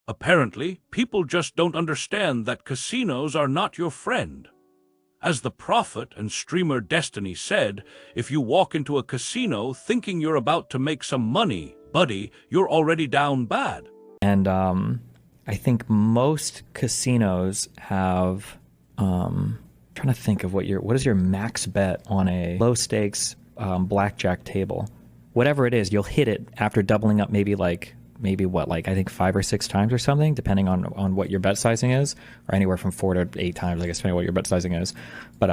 Apparently, people just don't understand that casinos are not your friend. As the prophet and streamer Destiny said, if you walk into a casino thinking you're about to make some money, buddy, you're already down bad. And I think most casinos have. Trying to think of what is your max bet on a low stakes blackjack table. Whatever it is, you'll hit it after doubling up maybe what, like I think 5 or 6 times or something, depending on what your bet sizing is, or anywhere from 4 to 8 times, I guess, depending on what your bet sizing is. But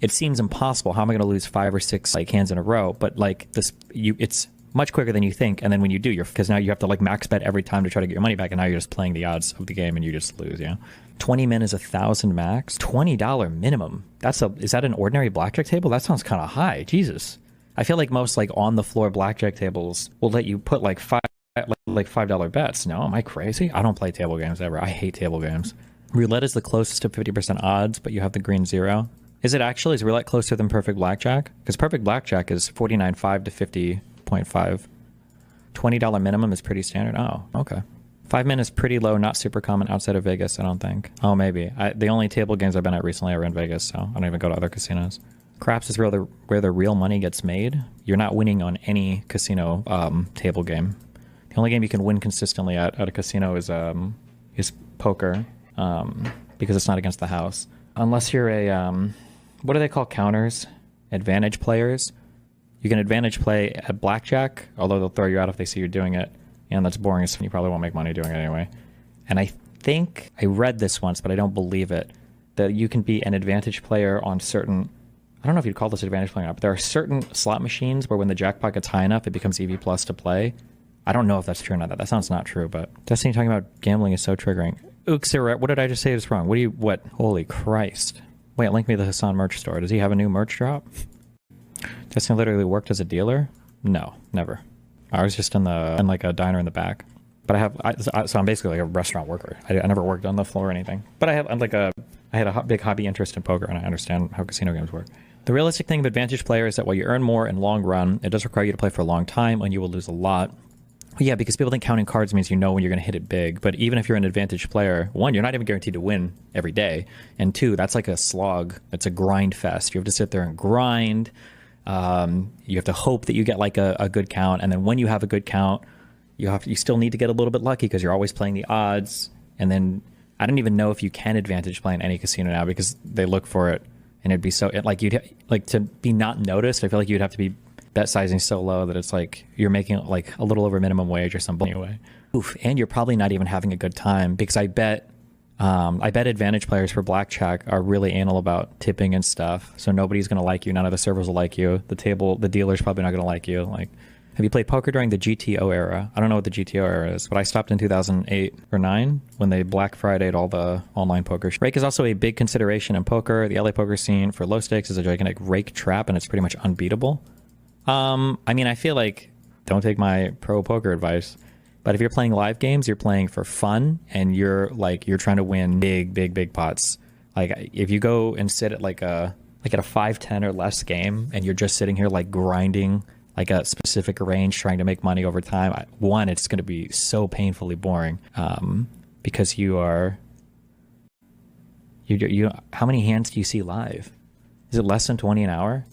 it seems impossible. How am I going to lose 5 or 6 like hands in a row? But like this, it's much quicker than you think. And then when you do, because now you have to like max bet every time to try to get your money back, and now you're just playing the odds of the game and you just lose. Yeah, 20 min is 1,000 max, $20 minimum. Is that an ordinary blackjack table? That sounds kind of high. Jesus, I feel like most like on the floor blackjack tables will let you put like $5 bets. No, am I crazy? I don't play table games ever. I hate table games. Roulette is the closest to 50% odds, but you have the green 0. Is roulette closer than perfect blackjack? Because perfect blackjack is 49.5 to 50.5. $20 minimum is pretty standard. Oh, okay. 5 min is pretty low, not super common outside of Vegas, I don't think. Oh, maybe. The only table games I've been at recently are in Vegas, so I don't even go to other casinos. Craps is where the real money gets made. You're not winning on any casino table game. The only game you can win consistently at a casino is poker, because it's not against the house. Unless you're what do they call counters? Advantage players. You can advantage play at blackjack, although they'll throw you out if they see you're doing it. And that's boring, so you probably won't make money doing it anyway. And I think I read this once, but I don't believe it, that you can be an advantage player on certain, I don't know if you'd call this advantage player or not, but there are certain slot machines where when the jackpot gets high enough, it becomes EV plus to play. I don't know if that's true or not. That sounds not true, but Destiny talking about gambling is so triggering. Uxira, what did I just say is wrong? What? Holy Christ. Wait, link me to the Hassan merch store. Does he have a new merch drop? Destiny literally worked as a dealer? No, never. I was just in like a diner in the back. But so I'm basically like a restaurant worker. I never worked on the floor or anything. But I had a big hobby interest in poker, and I understand how casino games work. The realistic thing of advantage player is that while you earn more in long run, it does require you to play for a long time, and you will lose a lot. Yeah, because people think counting cards means you know when you're going to hit it big. But even if you're an advantage player, 1, you're not even guaranteed to win every day. And 2, that's like a slog. It's a grind fest. You have to sit there and grind. You have to hope that you get like a good count. And then when you have a good count, you still need to get a little bit lucky because you're always playing the odds. And then I don't even know if you can advantage play in any casino now because they look for it. And it'd be to be not noticed. I feel like you'd have to be bet sizing so low that it's like you're making like a little over minimum wage or something anyway. Oof, and you're probably not even having a good time because I bet advantage players for blackjack are really anal about tipping and stuff. So nobody's gonna like you. None of the servers will like you. The dealer's probably not gonna like you. Like, have you played poker during the GTO era? I don't know what the GTO era is, but I stopped in 2008 or 9 when they Black Friday'd all the online poker. Rake is also a big consideration in poker. The LA poker scene for low stakes is a gigantic rake trap, and it's pretty much unbeatable. I mean, I feel like, don't take my pro poker advice, but if you're playing live games, you're playing for fun, and you're trying to win big pots. Like, if you go and sit at at a 5-10 or less game, and you're just sitting here like grinding like a specific range, trying to make money over time, 1, it's going to be so painfully boring, because you how many hands do you see live? Is it less than 20 an hour?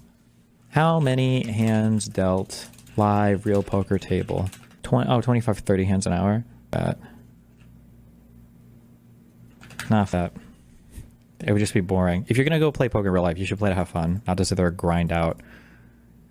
How many hands dealt live real poker table? 25 to 30 hands an hour. Bet. Not that. It would just be boring. If you're going to go play poker in real life, you should play to have fun, not to sit there and grind out.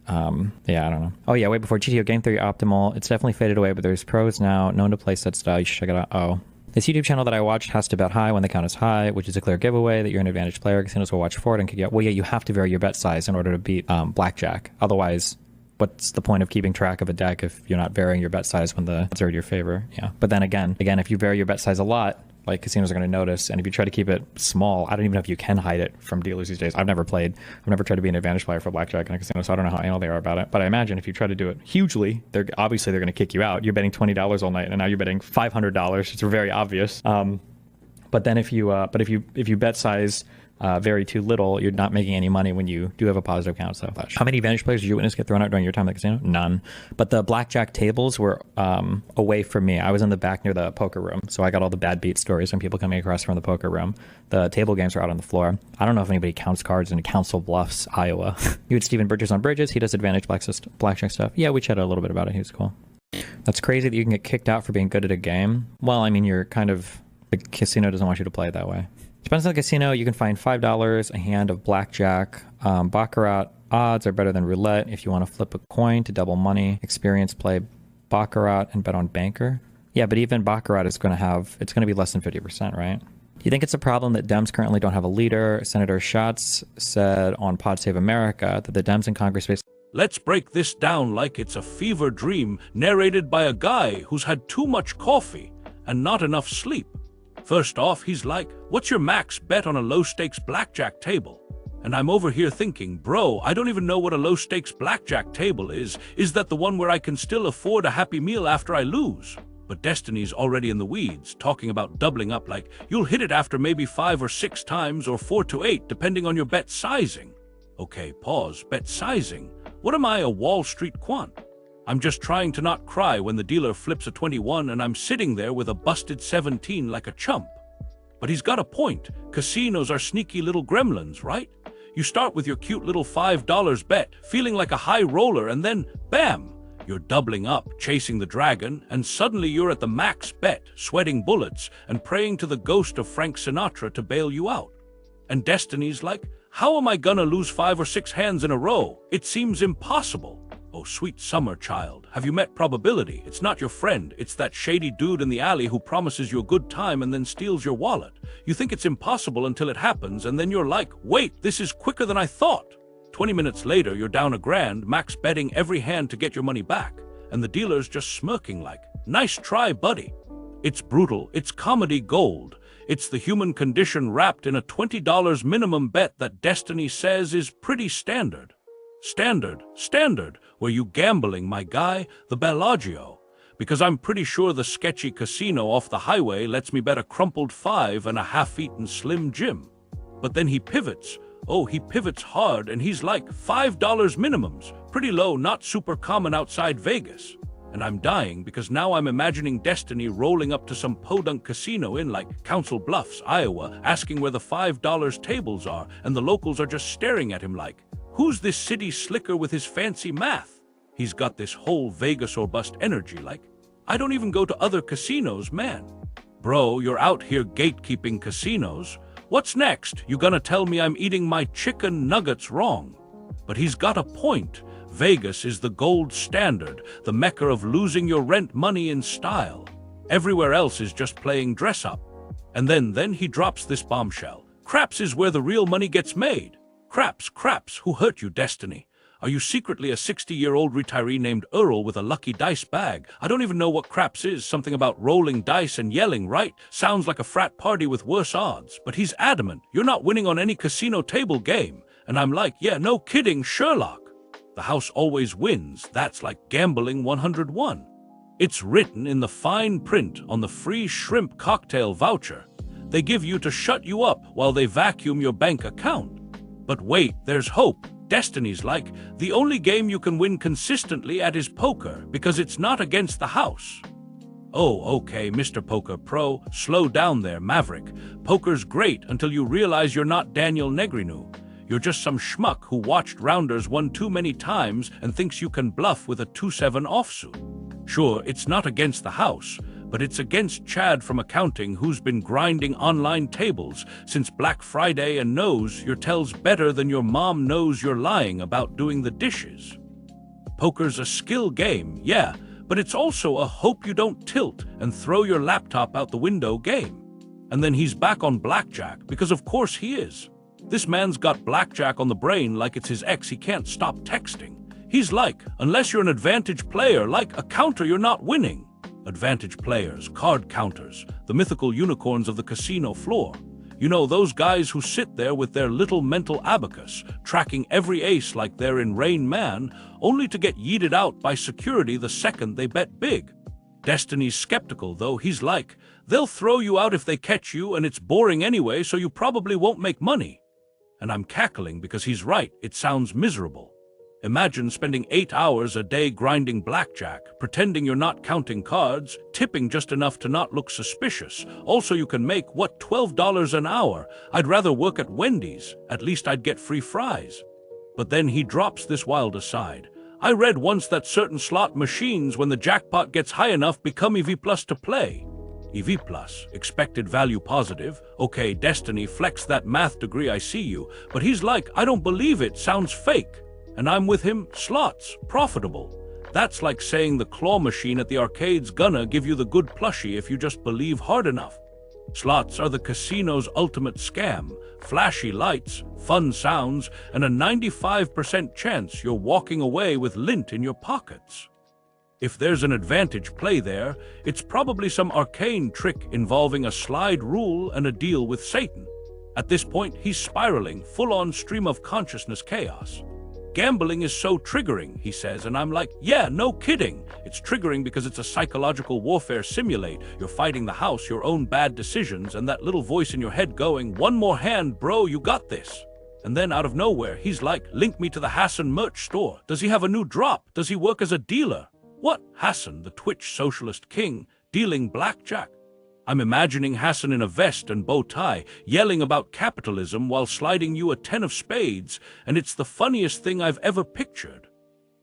Yeah, I don't know. Oh yeah, way before GTO Game Theory Optimal. It's definitely faded away, but there's pros now. Known to play set style. You should check it out. Oh. This YouTube channel that I watched has to bet high when the count is high, which is a clear giveaway that you're an advantage player. Casinos will watch for it and kick you out. Well, yeah, you have to vary your bet size in order to beat blackjack. Otherwise, what's the point of keeping track of a deck if you're not varying your bet size when the odds are in your favor? Yeah. But then again, if you vary your bet size a lot, like, casinos are going to notice. And if you try to keep it small, I don't even know if you can hide it from dealers these days. I've never tried to be an advantage player for blackjack in a casino, so I don't know how anal they are about it. But I imagine if you try to do it hugely, they're going to kick you out. You're betting $20 all night, and now you're betting $500. It's very obvious. But then if you bet size very too little, you're not making any money when you do have a positive count. So how many advantage players did you witness get thrown out during your time at the casino? None. But the blackjack tables were away from me. I was in the back near the poker room, so I got all the bad beat stories from people coming across from the poker room. The table games were out on the floor. I don't know if anybody counts cards in Council Bluffs, Iowa. You had Stephen Bridges on Bridges. He does advantage blackjack stuff. Yeah, we chatted a little bit about it. He was cool. That's crazy that you can get kicked out for being good at a game. Well, I mean, you're kind of... The casino doesn't want you to play it that way. Depends on the casino. You can find $5 a hand of blackjack. Baccarat odds are better than roulette if you want to flip a coin to double money. Experience play Baccarat and bet on banker. Yeah, but even Baccarat is going to be less than 50%, right? Do you think it's a problem that Dems currently don't have a leader? Senator Schatz said on Pod Save America that the Dems in Congress face... Let's break this down like it's a fever dream narrated by a guy who's had too much coffee and not enough sleep. First off, he's like, what's your max bet on a low-stakes blackjack table? And I'm over here thinking, bro, I don't even know what a low-stakes blackjack table is. Is that the one where I can still afford a happy meal after I lose? But Destiny's already in the weeds, talking about doubling up like, you'll hit it after maybe 5 or 6 times or 4 to 8, depending on your bet sizing. Okay, pause, bet sizing? What am I, a Wall Street quant? I'm just trying to not cry when the dealer flips a 21 and I'm sitting there with a busted 17 like a chump. But he's got a point. Casinos are sneaky little gremlins, right? You start with your cute little $5 bet, feeling like a high roller, and then, bam! You're doubling up, chasing the dragon, and suddenly you're at the max bet, sweating bullets, and praying to the ghost of Frank Sinatra to bail you out. And Destiny's like, how am I gonna lose 5 or 6 hands in a row? It seems impossible. Oh, sweet summer child, have you met probability? It's not your friend, it's that shady dude in the alley who promises you a good time and then steals your wallet. You think it's impossible until it happens, and then you're like, wait, this is quicker than I thought. 20 minutes later, you're down $1,000, max betting every hand to get your money back, and the dealer's just smirking like, nice try, buddy. It's brutal, it's comedy gold. It's the human condition wrapped in a $20 minimum bet that Destiny says is pretty standard. Standard. Were you gambling, my guy? The Bellagio. Because I'm pretty sure the sketchy casino off the highway lets me bet a crumpled 5 and a half-eaten Slim Jim. But then he pivots. Oh, he pivots hard, and he's like, $5 minimums. Pretty low, not super common outside Vegas. And I'm dying because now I'm imagining Destiny rolling up to some podunk casino in like Council Bluffs, Iowa, asking where the $5 tables are, and the locals are just staring at him like, who's this city slicker with his fancy math? He's got this whole Vegas or bust energy like, I don't even go to other casinos, man. Bro, you're out here gatekeeping casinos. What's next? You gonna tell me I'm eating my chicken nuggets wrong? But he's got a point. Vegas is the gold standard, the mecca of losing your rent money in style. Everywhere else is just playing dress up. And then he drops this bombshell. Craps is where the real money gets made. Craps, who hurt you, Destiny? Are you secretly a 60-year-old retiree named Earl with a lucky dice bag? I don't even know what craps is, something about rolling dice and yelling, right? Sounds like a frat party with worse odds. But he's adamant, you're not winning on any casino table game. And I'm like, yeah, no kidding, Sherlock. The house always wins, that's like gambling 101. It's written in the fine print on the free shrimp cocktail voucher. They give you to shut you up while they vacuum your bank account. But wait, there's hope. Destiny's like, the only game you can win consistently at is poker because it's not against the house. Oh, okay, Mr. Poker Pro, slow down there, Maverick. Poker's great until you realize you're not Daniel Negreanu. You're just some schmuck who watched Rounders one too many times and thinks you can bluff with a 2-7 offsuit. Sure, it's not against the house, but it's against Chad from accounting who's been grinding online tables since Black Friday and knows your tells better than your mom knows you're lying about doing the dishes. Poker's a skill game, yeah, but it's also a hope you don't tilt and throw your laptop out the window game. And then he's back on blackjack, because of course he is. This man's got blackjack on the brain like it's his ex he can't stop texting. He's like, unless you're an advantage player, like a counter you're not winning. Advantage players, card counters, the mythical unicorns of the casino floor. You know, those guys who sit there with their little mental abacus, tracking every ace like they're in Rain Man, only to get yeeted out by security the second they bet big. Destiny's skeptical, though. He's like, they'll throw you out if they catch you, and it's boring anyway, so you probably won't make money. And I'm cackling because he's right, it sounds miserable. Imagine spending 8 hours a day grinding blackjack, pretending you're not counting cards, tipping just enough to not look suspicious. Also, you can make, what, $12 an hour? I'd rather work at Wendy's. At least I'd get free fries. But then he drops this wild aside. I read once that certain slot machines, when the jackpot gets high enough, become EV plus to play. EV plus, expected value positive. Okay, Destiny, flex that math degree, I see you. But he's like, I don't believe it, sounds fake. And I'm with him, slots, profitable. That's like saying the claw machine at the arcade's gonna give you the good plushie if you just believe hard enough. Slots are the casino's ultimate scam. Flashy lights, fun sounds, and a 95% chance you're walking away with lint in your pockets. If there's an advantage play there, it's probably some arcane trick involving a slide rule and a deal with Satan. At this point, he's spiraling, full-on stream of consciousness chaos. Gambling is so triggering, he says, and I'm like, yeah, no kidding. It's triggering because it's a psychological warfare simulate. You're fighting the house, your own bad decisions, and that little voice in your head going, one more hand, bro, you got this. And then out of nowhere, he's like, link me to the Hassan merch store. Does he have a new drop? Does he work as a dealer? What? Hassan, the Twitch socialist king, dealing blackjack? I'm imagining Hassan in a vest and bow tie, yelling about capitalism while sliding you a 10 of spades, and it's the funniest thing I've ever pictured.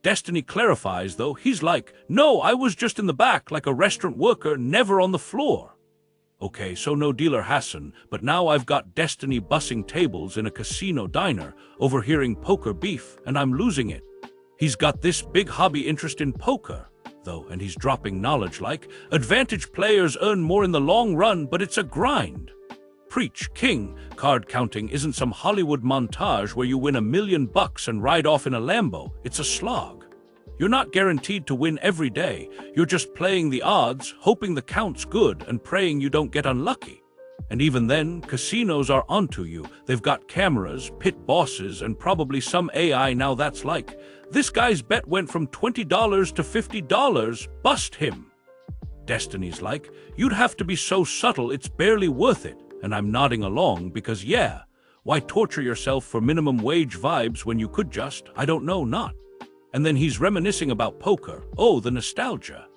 Destiny clarifies, though. He's like, no, I was just in the back like a restaurant worker, never on the floor. Okay, so no dealer Hassan, but now I've got Destiny bussing tables in a casino diner, overhearing poker beef, and I'm losing it. He's got this big hobby interest in poker, though, and he's dropping knowledge like, advantage players earn more in the long run, but it's a grind. Preach, king. Card counting isn't some Hollywood montage where you win $1 million and ride off in a Lambo. It's a slog. You're not guaranteed to win every day. You're just playing the odds, hoping the count's good, and praying you don't get unlucky. And even then, casinos are onto you. They've got cameras, pit bosses, and probably some AI now that's like, this guy's bet went from $20 to $50, bust him. Destiny's like, you'd have to be so subtle it's barely worth it. And I'm nodding along because yeah, why torture yourself for minimum wage vibes when you could just, I don't know, not. And then he's reminiscing about poker. Oh, the nostalgia.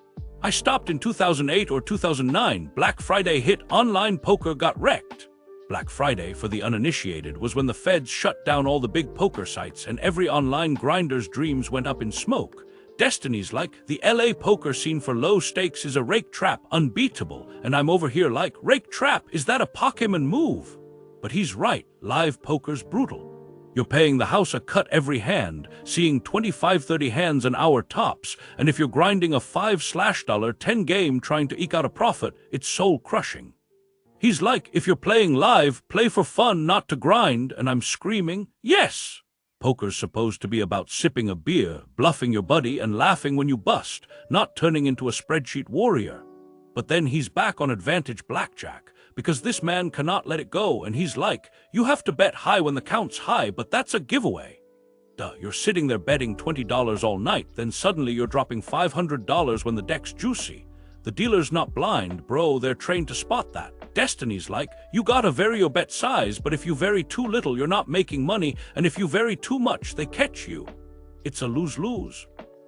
I stopped in 2008 or 2009. Black Friday hit, online poker got wrecked. Black Friday, for the uninitiated, was when the feds shut down all the big poker sites and every online grinder's dreams went up in smoke. Destiny's like, the LA poker scene for low stakes is a rake trap, unbeatable, and I'm over here like, rake trap, is that a Pokemon move? But he's right, live poker's brutal. You're paying the house a cut every hand, seeing 25-30 hands an hour tops, and if you're grinding a $5/$10 game trying to eke out a profit, it's soul-crushing. He's like, if you're playing live, play for fun, not to grind, and I'm screaming, yes! Poker's supposed to be about sipping a beer, bluffing your buddy, and laughing when you bust, not turning into a spreadsheet warrior. But then he's back on advantage blackjack, because this man cannot let it go, and he's like, you have to bet high when the count's high, but that's a giveaway. Duh, you're sitting there betting $20 all night, then suddenly you're dropping $500 when the deck's juicy. The dealer's not blind, bro, they're trained to spot that. Destiny's like, you gotta vary your bet size, but if you vary too little, you're not making money, and if you vary too much, they catch you. It's a lose-lose.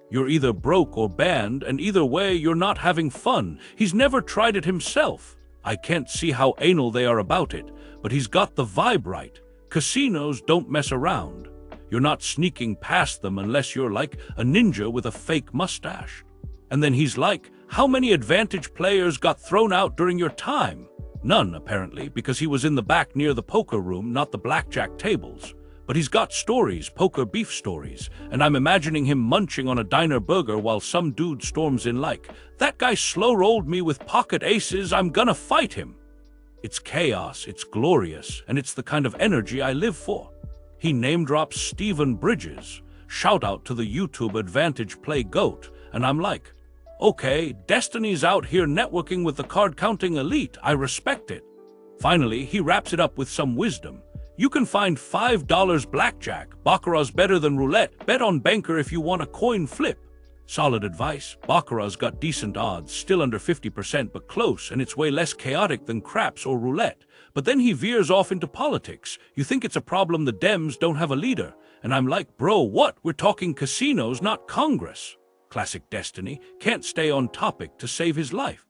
You're either broke or banned, and either way, you're not having fun. He's never tried it himself. I can't see how anal they are about it, but he's got the vibe right. Casinos don't mess around. You're not sneaking past them unless you're like a ninja with a fake mustache. And then he's like, how many advantage players got thrown out during your time? None, apparently, because he was in the back near the poker room, not the blackjack tables. But he's got stories, poker beef stories, and I'm imagining him munching on a diner burger while some dude storms in like, that guy slow-rolled me with pocket aces, I'm gonna fight him. It's chaos, it's glorious, and it's the kind of energy I live for. He name-drops Stephen Bridges. Shout out to the YouTube Advantage Play GOAT, and I'm like, okay, Destiny's out here networking with the card-counting elite, I respect it. Finally, he wraps it up with some wisdom. You can find $5 blackjack. Baccarat's better than roulette. Bet on banker if you want a coin flip. Solid advice. Baccarat's got decent odds, still under 50% but close, and it's way less chaotic than craps or roulette. But then he veers off into politics. You think it's a problem the Dems don't have a leader. And I'm like, bro, what? We're talking casinos, not Congress. Classic Destiny. Can't stay on topic to save his life.